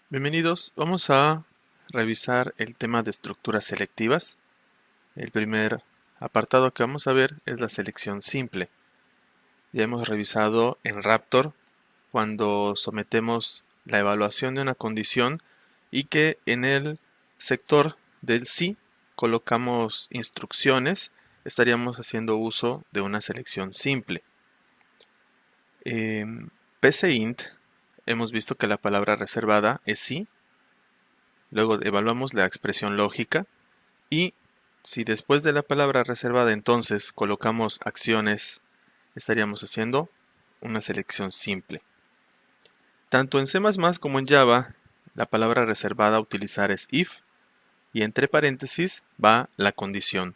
Bienvenidos, vamos a revisar el tema de estructuras selectivas. El primer apartado que vamos a ver es la selección simple. Ya hemos revisado en Raptor cuando sometemos la evaluación de una condición y que en el sector del sí colocamos instrucciones, estaríamos haciendo uso de una selección simple. En PCInt hemos visto que la palabra reservada es sí. Luego evaluamos la expresión lógica y si después de la palabra reservada entonces colocamos acciones, estaríamos haciendo una selección simple. Tanto en C++ como en Java, la palabra reservada a utilizar es if y entre paréntesis va la condición.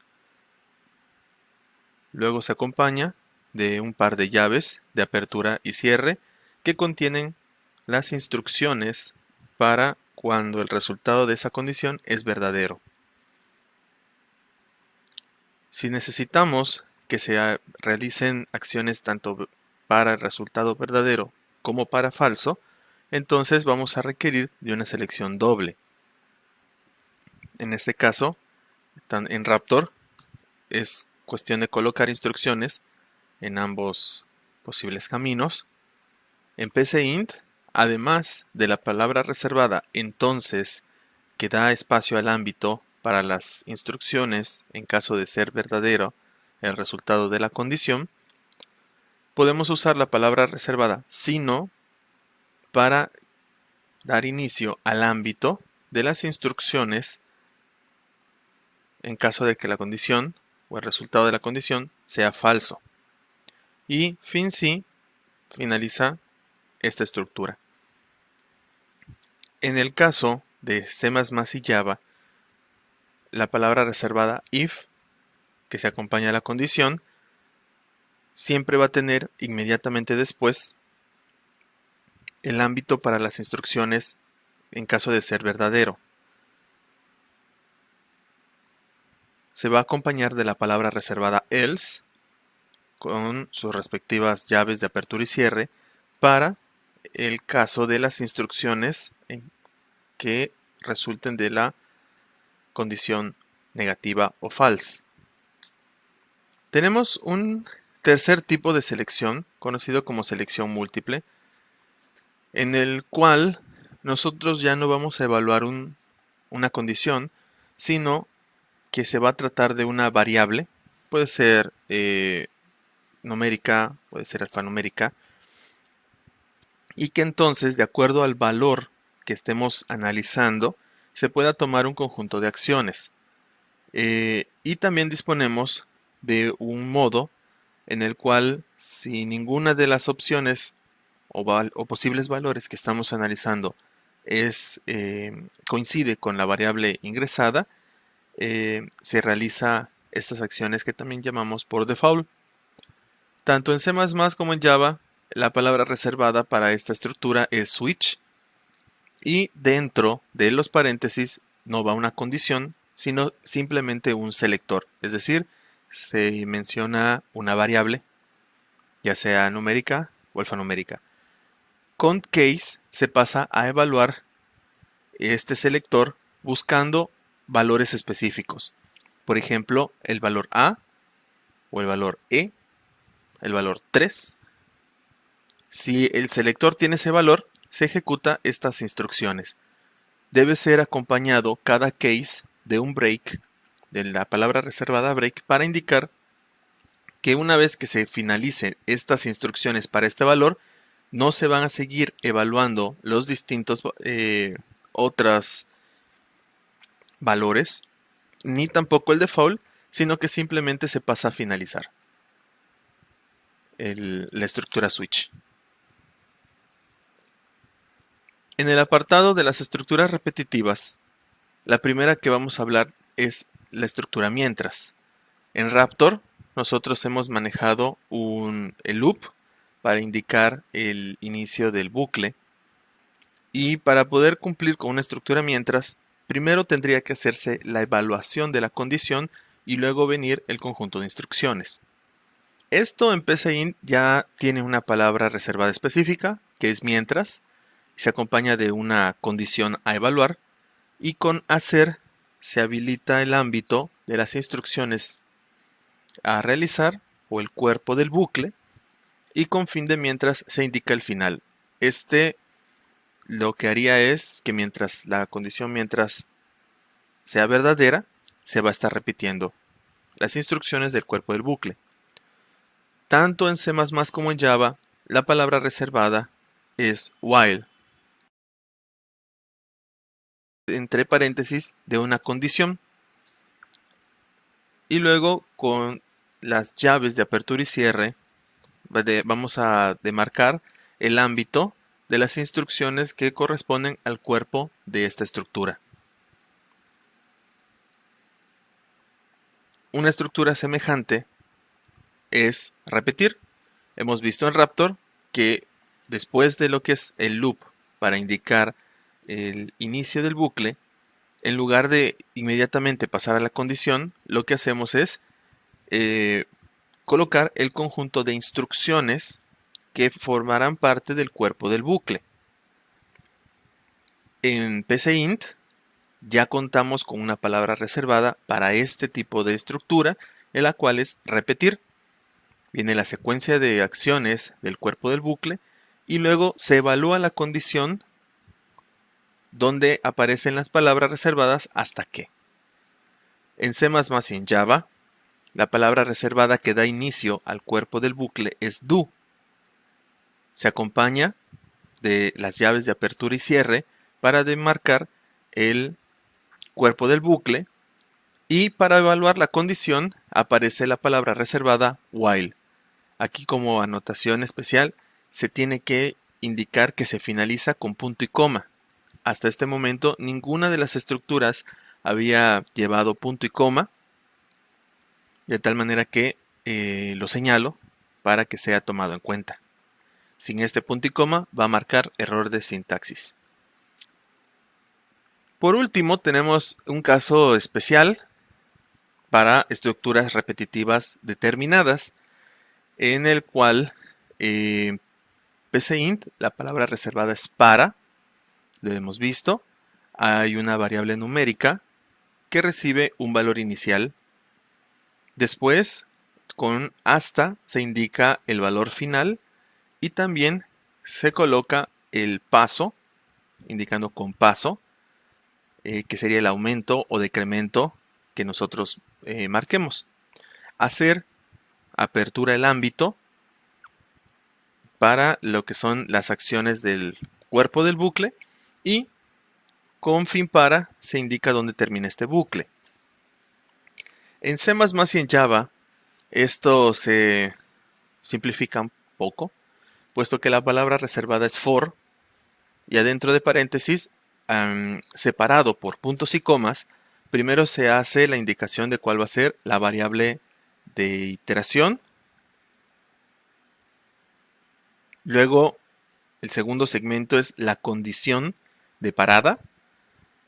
Luego se acompaña de un par de llaves de apertura y cierre que contienen las instrucciones para cuando el resultado de esa condición es verdadero. Si necesitamos que se realicen acciones tanto para el resultado verdadero como para falso, entonces vamos a requerir de una selección doble. En este caso, en Raptor, es cuestión de colocar instrucciones en ambos posibles caminos. En PCInt, además de la palabra reservada, entonces, que da espacio al ámbito para las instrucciones en caso de ser verdadero el resultado de la condición, podemos usar la palabra reservada sino para dar inicio al ámbito de las instrucciones en caso de que la condición o el resultado de la condición sea falso. Y fin sí finaliza esta estructura. En el caso de C++ y Java, la palabra reservada if, que se acompaña a la condición, siempre va a tener inmediatamente después el ámbito para las instrucciones en caso de ser verdadero. Se va a acompañar de la palabra reservada else con sus respectivas llaves de apertura y cierre para el caso de las instrucciones que resulten de la condición negativa o false. Tenemos un tercer tipo de selección conocido como selección múltiple, en el cual nosotros ya no vamos a evaluar una condición, sino que se va a tratar de una variable, puede ser numérica, puede ser alfanumérica, y que entonces, de acuerdo al valor que estemos analizando, se pueda tomar un conjunto de acciones. Y también disponemos de un modo en el cual si ninguna de las opciones o posibles valores que estamos analizando coincide con la variable ingresada, se realiza estas acciones que también llamamos por default. Tanto en C++ como en Java, la palabra reservada para esta estructura es switch y dentro de los paréntesis no va una condición, sino simplemente un selector. Es decir, se menciona una variable, ya sea numérica o alfanumérica. Con case se pasa a evaluar este selector buscando valores específicos. Por ejemplo, el valor A o el valor E, el valor 3. Si el selector tiene ese valor, se ejecuta estas instrucciones. Debe ser acompañado cada case de un break, de la palabra reservada break, para indicar que una vez que se finalicen estas instrucciones para este valor, no se van a seguir evaluando los distintos otros valores, ni tampoco el default, sino que simplemente se pasa a finalizar la estructura switch. En el apartado de las estructuras repetitivas, la primera que vamos a hablar es la estructura mientras. En Raptor, nosotros hemos manejado el loop para indicar el inicio del bucle. Y para poder cumplir con una estructura mientras, primero tendría que hacerse la evaluación de la condición y luego venir el conjunto de instrucciones. Esto en PCInt ya tiene una palabra reservada específica, que es mientras. se acompaña de una condición a evaluar, y con hacer se habilita el ámbito de las instrucciones a realizar o el cuerpo del bucle, y con fin de mientras se indica el final. Lo que haría es que mientras la condición mientras sea verdadera, se va a estar repitiendo las instrucciones del cuerpo del bucle. Tanto en C++ como en Java, la palabra reservada es while, entre paréntesis, de una condición. Y luego con las llaves de apertura y cierre, vamos a demarcar el ámbito de las instrucciones que corresponden al cuerpo de esta estructura. Una estructura semejante es repetir. Hemos visto en Raptor que después de lo que es el loop para indicar el inicio del bucle, en lugar de inmediatamente pasar a la condición, lo que hacemos es colocar el conjunto de instrucciones que formarán parte del cuerpo del bucle. En PCInt ya contamos con una palabra reservada para este tipo de estructura, en la cual es repetir. Viene la secuencia de acciones del cuerpo del bucle y luego se evalúa la condición donde aparecen las palabras reservadas hasta que. En C++ y en Java, la palabra reservada que da inicio al cuerpo del bucle es do. Se acompaña de las llaves de apertura y cierre para demarcar el cuerpo del bucle, y para evaluar la condición aparece la palabra reservada while. Aquí, como anotación especial, se tiene que indicar que se finaliza con punto y coma. Hasta este momento ninguna de las estructuras había llevado punto y coma, de tal manera que lo señalo para que sea tomado en cuenta. Sin este punto y coma va a marcar error de sintaxis. Por último, tenemos un caso especial para estructuras repetitivas determinadas, en el cual PCInt, la palabra reservada es para, lo hemos visto, hay una variable numérica que recibe un valor inicial. Después, con hasta se indica el valor final y también se coloca el paso, indicando con paso, que sería el aumento o decremento que nosotros marquemos. Hacer apertura el ámbito para lo que son las acciones del cuerpo del bucle, y con fin para se indica dónde termina este bucle. En C++ y en Java esto se simplifica un poco, puesto que la palabra reservada es for, y adentro de paréntesis, separado por puntos y comas, primero se hace la indicación de cuál va a ser la variable de iteración. Luego, el segundo segmento es la condición de parada,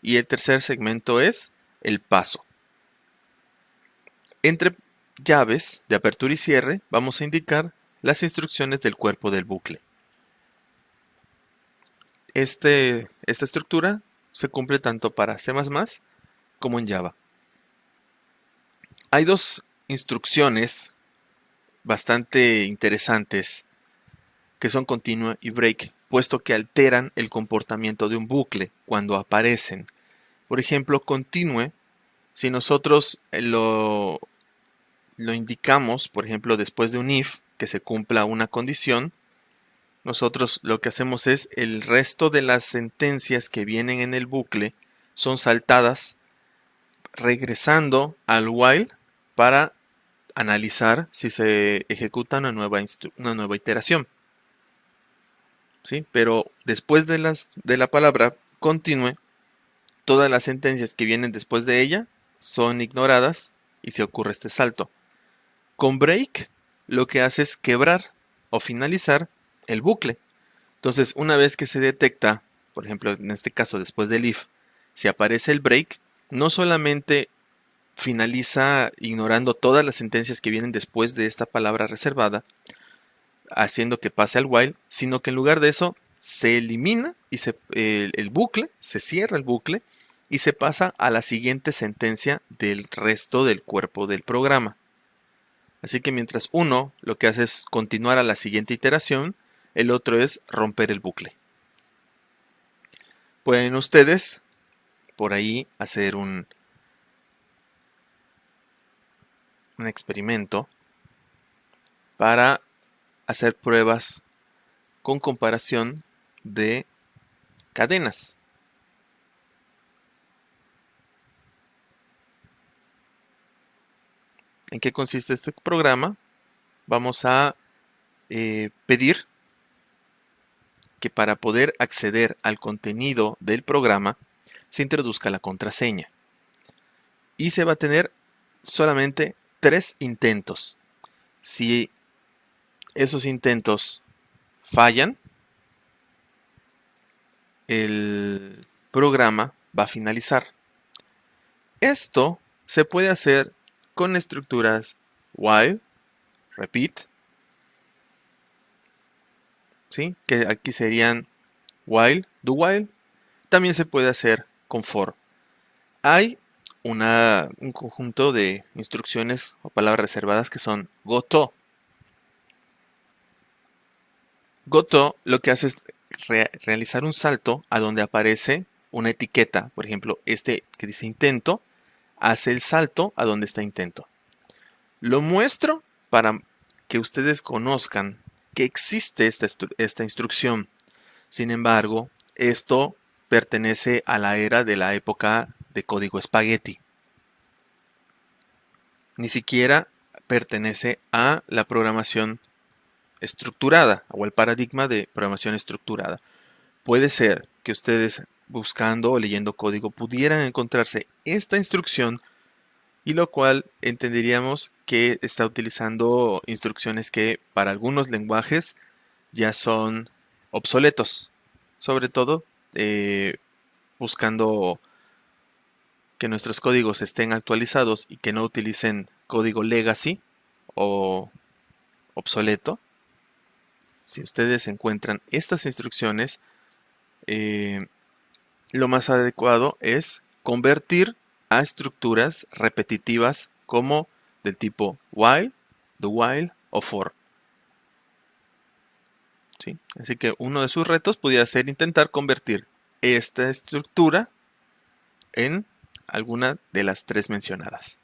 y el tercer segmento es el paso. Entre llaves de apertura y cierre vamos a indicar las instrucciones del cuerpo del bucle. Esta estructura se cumple tanto para C++ como en Java. Hay dos instrucciones bastante interesantes que son continua y break, puesto que alteran el comportamiento de un bucle cuando aparecen. Por ejemplo, continue, si nosotros lo indicamos, por ejemplo, después de un if, que se cumpla una condición, nosotros lo que hacemos es el resto de las sentencias que vienen en el bucle son saltadas, regresando al while para analizar si se ejecuta una nueva iteración. ¿Sí? Pero después de la palabra continue, todas las sentencias que vienen después de ella son ignoradas y se ocurre este salto. Con break, lo que hace es quebrar o finalizar el bucle. Entonces, una vez que se detecta, por ejemplo, en este caso después del if, si aparece el break, no solamente finaliza ignorando todas las sentencias que vienen después de esta palabra reservada, haciendo que pase al while, sino que en lugar de eso se elimina y el bucle, se cierra el bucle y se pasa a la siguiente sentencia del resto del cuerpo del programa. Así que mientras uno lo que hace es continuar a la siguiente iteración, el otro es romper el bucle. Pueden ustedes por ahí hacer un experimento para hacer pruebas con comparación de cadenas. ¿En qué consiste este programa? Vamos a pedir que para poder acceder al contenido del programa se introduzca la contraseña. Y se va a tener solamente 3 intentos. Si esos intentos fallan, el programa va a finalizar. Esto se puede hacer con estructuras while, repeat, ¿sí? Que aquí serían while, do while. También se puede hacer con for. Hay un conjunto de instrucciones o palabras reservadas que son goto. Goto lo que hace es realizar un salto a donde aparece una etiqueta. Por ejemplo, este que dice intento, hace el salto a donde está intento. Lo muestro para que ustedes conozcan que existe esta instrucción. Sin embargo, esto pertenece a la era de la época de código espagueti. Ni siquiera pertenece a la programación estructurada o al paradigma de programación estructurada. Puede ser que ustedes buscando o leyendo código pudieran encontrarse esta instrucción y lo cual entenderíamos que está utilizando instrucciones que para algunos lenguajes ya son obsoletos, sobre todo buscando que nuestros códigos estén actualizados y que no utilicen código legacy o obsoleto. Si ustedes encuentran estas instrucciones, lo más adecuado es convertir a estructuras repetitivas como del tipo while, do while o for. ¿Sí? Así que uno de sus retos podría ser intentar convertir esta estructura en alguna de las 3 mencionadas.